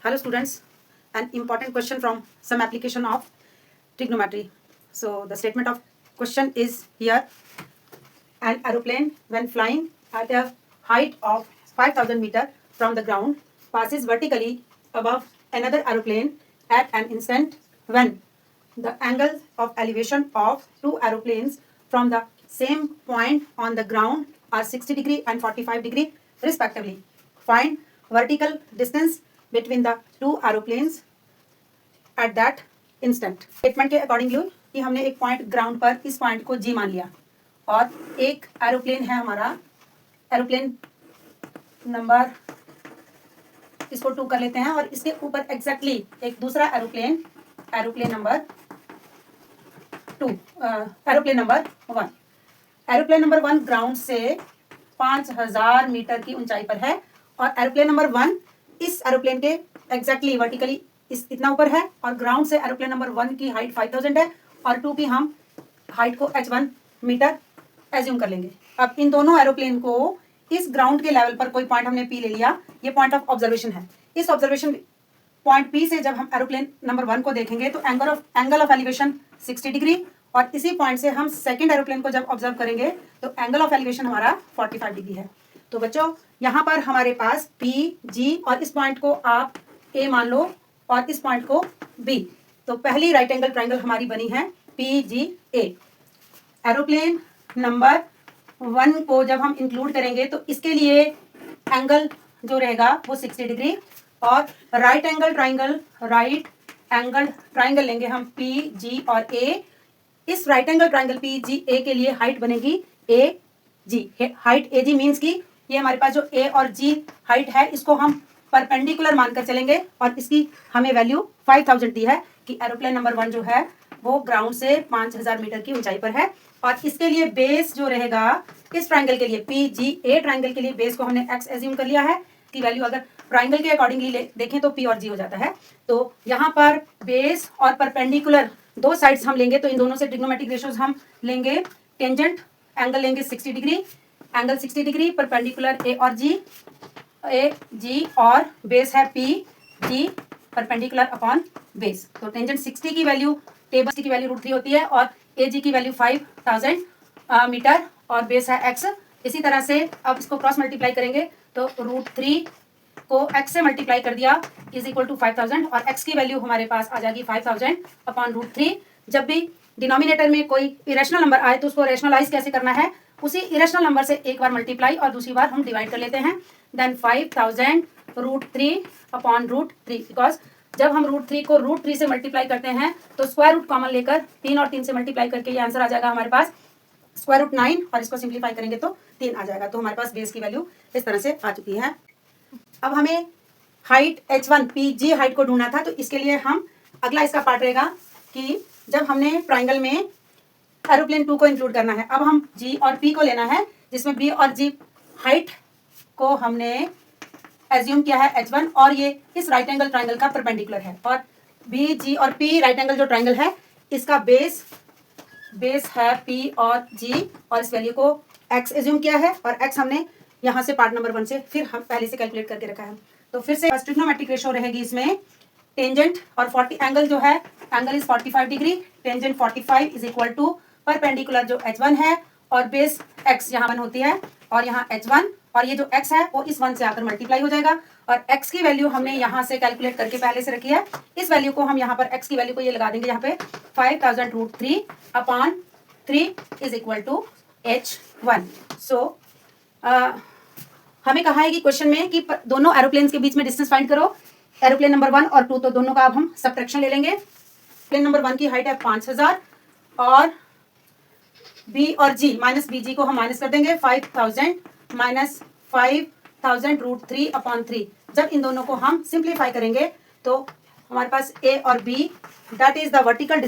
Hello students, an important question from some application of trigonometry. So the statement of question is here. An aeroplane when flying at a height of 5000 meter from the ground passes vertically above another aeroplane at an instant when the angle of elevation of two aeroplanes from the same point on the ground are 60 degree and 45 degree respectively. Find vertical distance between the two aeroplanes at that instant. Statement के accordingly कि हमने एक point ground पर इस point को जी मान लिया और एक एरोप्लेन है हमारा, एरोप्लेन नंबर इसको 2 कर लेते हैं और इसके ऊपर एग्जैक्टली एक दूसरा aeroplane, aeroplane number 2, aeroplane number 1, aeroplane number 1 ground से 5000 मीटर की ऊंचाई पर है और एरोप्लेन नंबर 1 इस एरोप्लेन के एग्जैक्टली वर्टिकली इतना ऊपर है और ग्राउंड से एरोप्लेन नंबर 1 की हाइट 5000 है और 2 की हम हाइट को h1 मीटर एज्यूम कर लेंगे। अब इन दोनों एरोप्लेन को इस ग्राउंड के लेवल पर कोई पॉइंट हमने P ले लिया, ये पॉइंट ऑफ ऑब्जर्वेशन है। इस ऑब्जर्वेशन पॉइंट P से जब हम एरोप्लेन नंबर 1 को देखेंगे तो एंगल ऑफ एलिवेशन 60 डिग्री और इसी पॉइंट से हम सेकंड एरोप्लेन को जब ऑब्जर्व करेंगे तो एंगल ऑफ एलिवेशन हमारा 45 डिग्री है। तो बच्चों यहाँ पर हमारे पास P, G और इस पॉइंट को आप A मान लो और इस पॉइंट को B। तो पहली राइट एंगल ट्राइंगल हमारी बनी है PGA। एरोप्लेन नंबर 1 को जब हम इंक्लूड करेंगे तो इसके लिए एंगल जो रहेगा वो 60 डिग्री और राइट एंगल ट्राइंगल लेंगे हम PG और A। इस राइट एंगल ट्राइंगल PGA के लिए हाइट बनेगी AG। हाइट AG मीन्स की ये हमारे पास जो A और G हाइट है इसको हम परपेंडिकुलर मानकर चलेंगे और इसकी हमें वैल्यू 5000 दी है कि एरोप्लेन नंबर 1 जो है वो ग्राउंड से 5000 मीटर की ऊंचाई पर है और इसके लिए बेस जो रहेगा इस ट्राइंगल के लिए PGA ट्राइंगल के लिए बेस को हमने x एज्यूम कर लिया है कि वैल्यू अगर ट्राइंगल के अकॉर्डिंगली देखें तो P और G हो जाता है। तो यहाँ पर बेस और परपेंडिकुलर दो साइड्स हम लेंगे तो इन दोनों से ट्रिग्नोमेट्रिक रेशियोज हम लेंगे। टेंजेंट एंगल लेंगे 60 degree, angle 60 degree perpendicular A और G और बेस है PG परपेंडिकुलर अपॉन बेस। तो टेंजेंट 60 की वैल्यू टेबल की वैल्यू √3 होती है और AG की वैल्यू 5000 मीटर और बेस है x। इसी तरह से अब इसको क्रॉस मल्टीप्लाई करेंगे तो √3 को x से मल्टीप्लाई कर दिया इज इक्वल टू 5000 और x की वैल्यू हमारे पास आ जाएगी 5000 अपॉन √3। जब भी डिनोमिनेटर में कोई इरेशनल नंबर आए तो उसको रेशनलाइज कैसे करना है, उसी इरेशनल नंबर से एक बार मल्टीप्लाई और दूसरी बार हम डिवाइड कर लेते हैं। देन 5000 √3 अपॉन √3 बिकॉज जब हम √3 को √3 से मल्टीप्लाई करते हैं तो स्क्वायर रूट कॉमन लेकर 3 और 3 से मल्टीप्लाई करके ये आंसर आ जाएगा हमारे पास स्क्वायर रूट 9 और इसको सिंप्लीफाई करेंगे तो 3 आ जाएगा। तो हमारे पास बेस की वैल्यू इस तरह से आ चुकी है। अब हमें हाइट h1 PG हाइट को ढूंढना था तो इसके लिए हम अगला इसका पार्ट रहेगा कि जब हमने ट्राइंगल में एरोप्लेन 2 को इंक्लूड करना है, अब हम G और P को लेना है जिसमें B और G हाइट को हमने एज्यूम किया है h1 और ये इस राइट एंगल ट्राइंगल का परपेंडिकुलर है और BG और P राइट एंगल जो ट्राइंगल है इसका बेस है P और G और इस वैल्यू को x एज्यूम किया है और x हमने यहाँ से पार्ट नंबर 1 से फिर हम पहले से कैलकुलेट करके रखा है। तो फिर से ट्रिग्नोमेट्रिक रेशियो रहेगी इसमें टेंजेंट और 40 एंगल जो है angle is 45 degree, tangent 45 is equal to perpendicular जो h1 है और बेस x यहाँ 1 होती है और यहाँ h1 और ये जो x है वो इस 1 से आकर मल्टीप्लाई हो जाएगा और x की वैल्यू हमने यहाँ से कैलकुलेट करके पहले से रखी है। इस वैल्यू को हम यहाँ पर x की वैल्यू को ये लगा देंगे यहाँ पे 5000 √3 upon 3 is equal to h1। So हमें कहा है कि क्वेश्चन में कि दोनों एरोप्लेन्स के बीच में डिस्टेंस फाइंड करो, एरोप्लेन नंबर 1 और 2, तो दोनों का अब हम सब्ट्रैक्शन ले लेंगे। एरोप्लेन नंबर 1 की हाइट है 5000 और B और G माइनस BG को हम माइनस कर देंगे 5000 माइनस 5000 √3 अपॉन 3। जब इन दोनों को हम सिंप्लीफाई करेंगे तो हमारे पास A और B that is the vertical